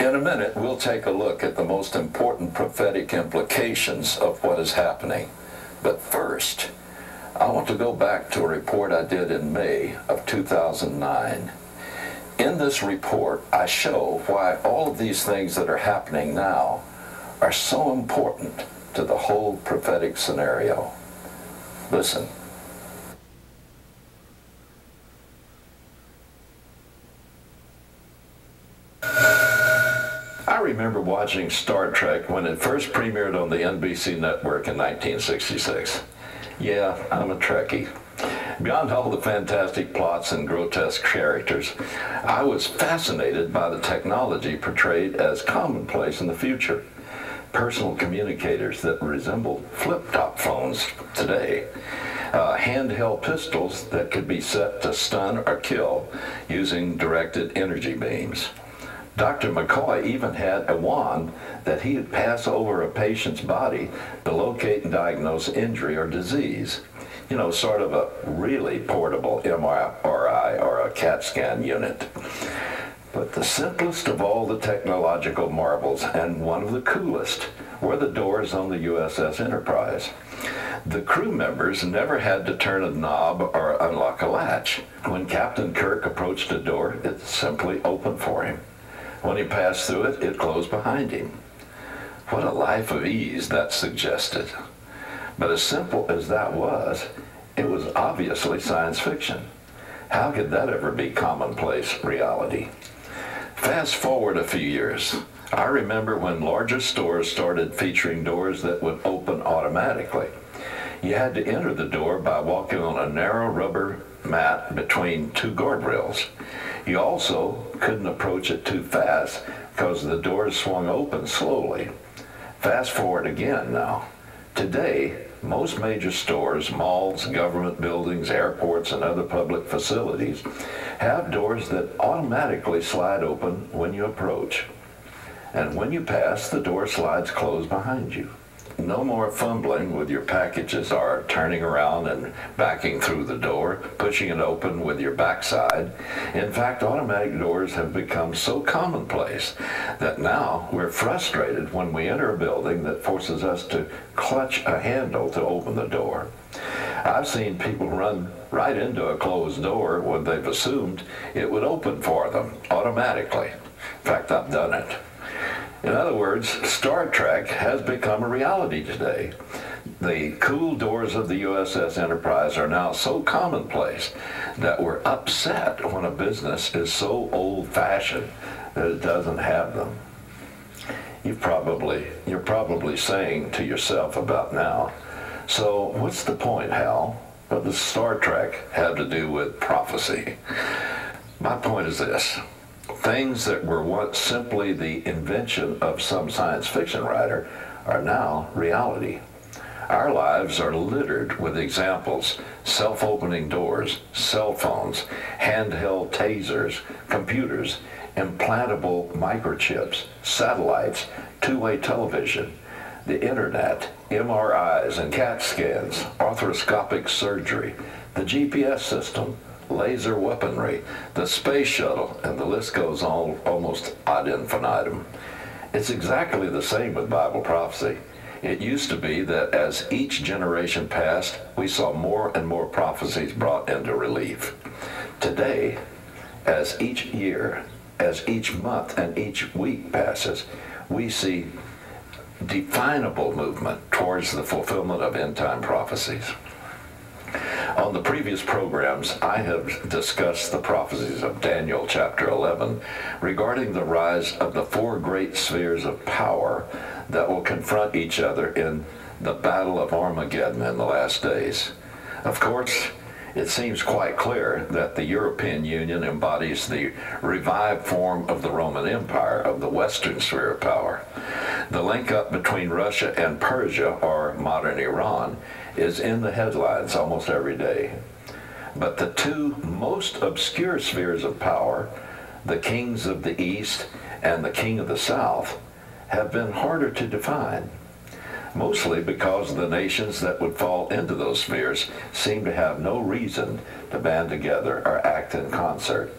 In a minute, we'll take a look at the most important prophetic implications of what is happening. But first, I want to go back to a report I did in May of 2009. In this report, I show why all of these things that are happening now are so important to the whole prophetic scenario. Listen. I remember watching Star Trek when it first premiered on the NBC network in 1966. Yeah, I'm a Trekkie. Beyond all the fantastic plots and grotesque characters, I was fascinated by the technology portrayed as commonplace in the future. Personal communicators that resembled flip-top phones today. Handheld pistols that could be set to stun or kill using directed energy beams. Dr. McCoy even had a wand that he would pass over a patient's body to locate and diagnose injury or disease. You know, sort of a really portable MRI or a CAT scan unit. But the simplest of all the technological marvels, and one of the coolest, were the doors on the USS Enterprise. The crew members never had to turn a knob or unlock a latch. When Captain Kirk approached a door, it simply opened for him. When he passed through it, it closed behind him. What a life of ease that suggested. But as simple as that was, it was obviously science fiction. How could that ever be commonplace reality? Fast forward a few years. I remember when larger stores started featuring doors that would open automatically. You had to enter the door by walking on a narrow rubber mat between two guardrails. You also couldn't approach it too fast because the doors swung open slowly. Fast forward again now. Today, most major stores, malls, government buildings, airports, and other public facilities have doors that automatically slide open when you approach. And when you pass, the door slides closed behind you. No more fumbling with your packages or turning around and backing through the door, pushing it open with your backside. In fact, automatic doors have become so commonplace that now we're frustrated when we enter a building that forces us to clutch a handle to open the door. I've seen people run right into a closed door when they've assumed it would open for them automatically. In fact, I've done it. In other words, Star Trek has become a reality today. The cool doors of the USS Enterprise are now so commonplace that we're upset when a business is so old-fashioned that it doesn't have them. You're probably saying to yourself about now, so what's the point, Hal? What does Star Trek have to do with prophecy? My point is this. Things that were once simply the invention of some science fiction writer are now reality. Our lives are littered with examples: self-opening doors, cell phones, handheld tasers, computers, implantable microchips, satellites, two-way television, the internet, MRIs and CAT scans, arthroscopic surgery, the GPS system, laser weaponry, the space shuttle, and the list goes on almost ad infinitum. It's exactly the same with Bible prophecy. It used to be that as each generation passed, we saw more and more prophecies brought into relief. Today, as each year, as each month, and each week passes, we see definable movement towards the fulfillment of end-time prophecies. On the previous programs, I have discussed the prophecies of Daniel chapter 11 regarding the rise of the four great spheres of power that will confront each other in the battle of Armageddon in the last days. Of course, it seems quite clear that the European Union embodies the revived form of the Roman Empire, of the Western sphere of power. The link up between Russia and Persia, or modern Iran, is in the headlines almost every day. But the two most obscure spheres of power, the kings of the East and the king of the South, have been harder to define, mostly because the nations that would fall into those spheres seem to have no reason to band together or act in concert.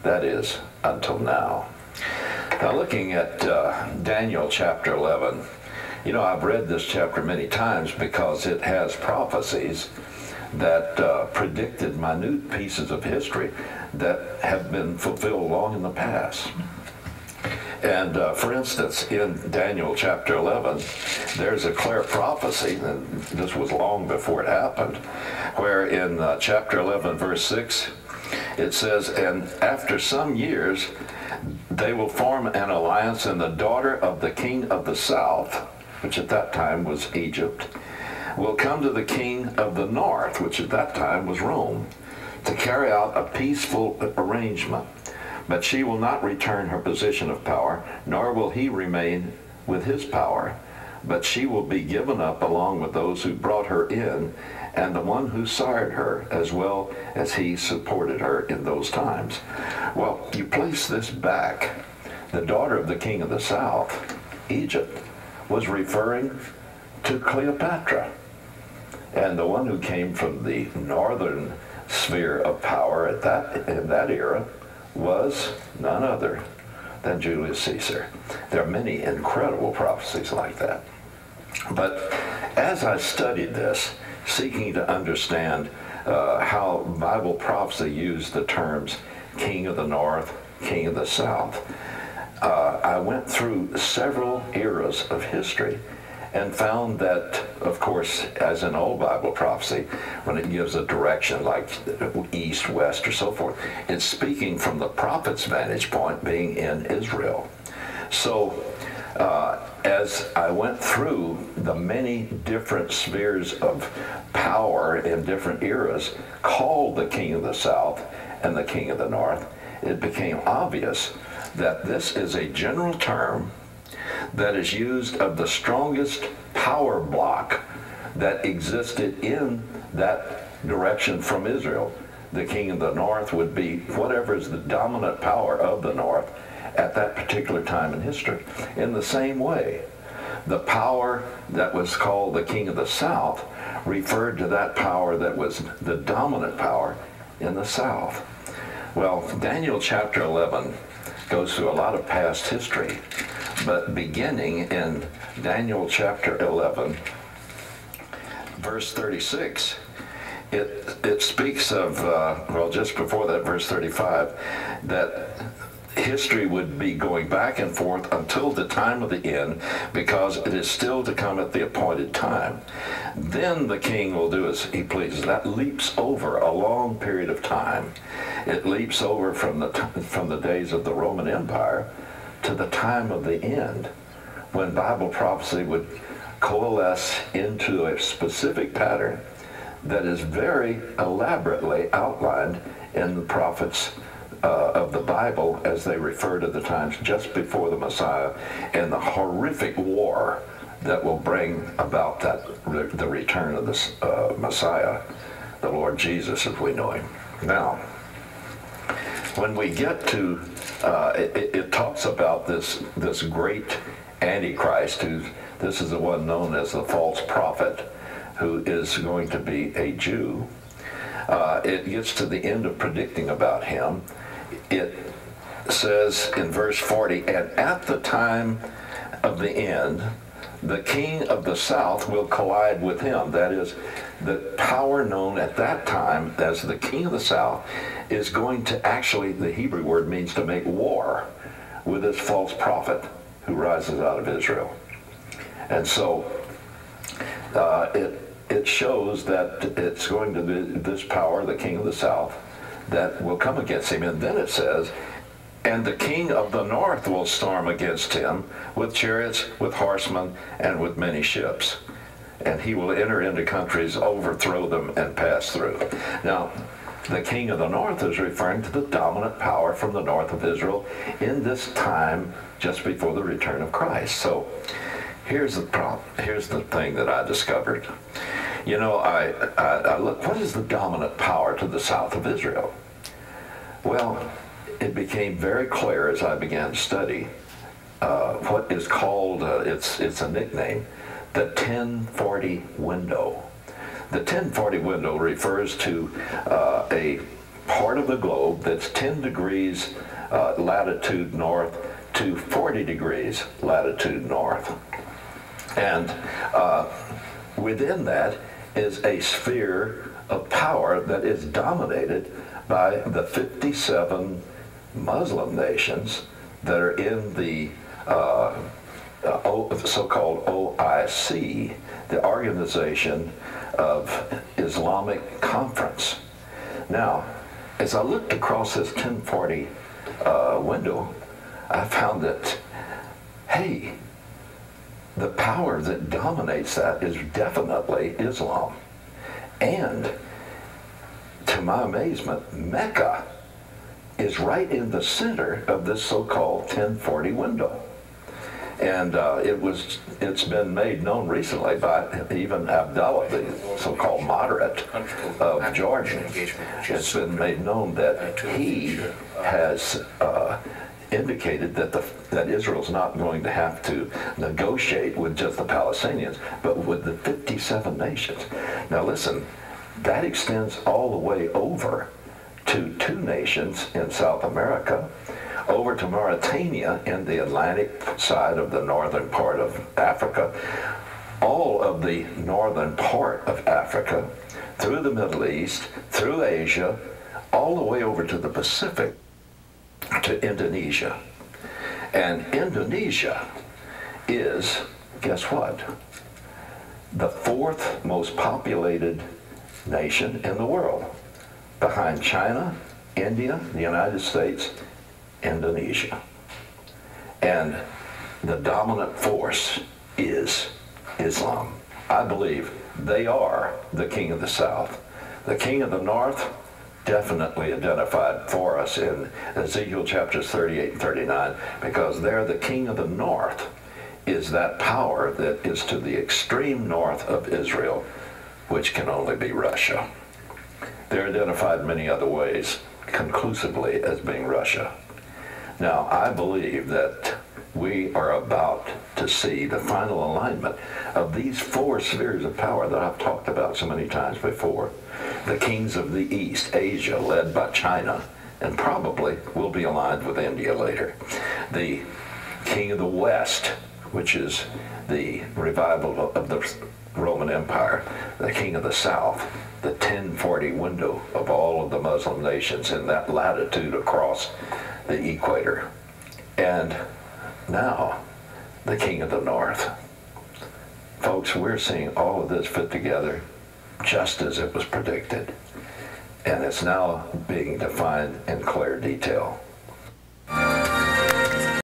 That is, until now. Now, looking at Daniel chapter 11, you know, I've read this chapter many times because it has prophecies that predicted minute pieces of history that have been fulfilled long in the past. And for instance, in Daniel chapter 11, there's a clear prophecy, and this was long before it happened, where in chapter 11, verse 6, it says, "And after some years, they will form an alliance, and the daughter of the king of the south," which at that time was Egypt, "will come to the king of the north," which at that time was Rome, "to carry out a peaceful arrangement. But she will not return her position of power, nor will he remain with his power. But she will be given up along with those who brought her in, and the one who sired her, as well as he supported her in those times." Well, you place this back. The daughter of the king of the south, Egypt, was referring to Cleopatra. And the one who came from the northern sphere of power in that era was none other than Julius Caesar. There are many incredible prophecies like that. But as I studied this, seeking to understand how Bible prophecy used the terms king of the north, king of the south, I went through several eras of history and found that, of course, as in all Bible prophecy, when it gives a direction like east, west, or so forth, it's speaking from the prophet's vantage point, being in Israel. So as I went through the many different spheres of power in different eras called the king of the south and the king of the north, it became obvious that this is a general term that is used of the strongest power block that existed in that direction from Israel. The king of the north would be whatever is the dominant power of the north at that particular time in history. In the same way, the power that was called the king of the south referred to that power that was the dominant power in the south. Well, Daniel chapter 11 goes through a lot of past history, but beginning in Daniel chapter 11, verse 36, it speaks of, well, just before that, verse 35, that history would be going back and forth until the time of the end, because it is still to come at the appointed time. Then the king will do as he pleases. That leaps over a long period of time. It leaps over from the days of the Roman Empire to the time of the end, when Bible prophecy would coalesce into a specific pattern that is very elaborately outlined in the prophets of the Bible as they refer to the times just before the Messiah and the horrific war that will bring about the return of the Messiah, the Lord Jesus as we know him. Now, when we get to, it talks about this great Antichrist, this is the one known as the false prophet, who is going to be a Jew. It gets to the end of predicting about him. It says in verse 40, "And at the time of the end, the king of the south will collide with him." That is, the power known at that time as the king of the south is going to actually, the Hebrew word means to make war with this false prophet who rises out of Israel. And so it shows that it's going to be this power, the king of the south, that will come against him. And then it says, "And the king of the north will storm against him with chariots, with horsemen, and with many ships. And he will enter into countries, overthrow them, and pass through." Now, the king of the north is referring to the dominant power from the north of Israel in this time just before the return of Christ. So here's the problem. Here's the thing that I discovered. You know, I look, what is the dominant power to the south of Israel? Well, it became very clear as I began to study what is called, it's a nickname, the 1040 window. The 1040 window refers to a part of the globe that's 10 degrees latitude north to 40 degrees latitude north. And within that is a sphere of power that is dominated by the 57 Muslim nations that are in the so-called OIC, the Organization of Islamic Conference. Now, as I looked across this 1040 window, I found that, hey, the power that dominates that is definitely Islam. And to my amazement, Mecca is right in the center of this so-called 1040 window. And it's been made known recently by even Abdullah, the so-called moderate of Jordan. It's been made known that he has indicated that Israel's not going to have to negotiate with just the Palestinians, but with the 57 nations. Now listen, that extends all the way over to 2 nations in South America, over to Mauritania in the Atlantic side of the northern part of Africa, all of the northern part of Africa, through the Middle East, through Asia, all the way over to the Pacific, to Indonesia. And Indonesia is, guess what? The 4th most populated nation in the world, behind China, India, the United States, Indonesia. And the dominant force is Islam. I believe they are the king of the South. The king of the North, definitely identified for us in Ezekiel chapters 38 and 39, because there the king of the North is that power that is to the extreme north of Israel, which can only be Russia. They're identified many other ways, conclusively as being Russia. Now, I believe that we are about to see the final alignment of these 4 spheres of power that I've talked about so many times before. The kings of the East, Asia, led by China, and probably will be aligned with India later. The king of the West, which is the revival of the Roman Empire. The king of the South, the 1040 window of all of the Muslim nations in that latitude across the equator. And now, the king of the North. Folks, we're seeing all of this fit together just as it was predicted. And it's now being defined in clear detail.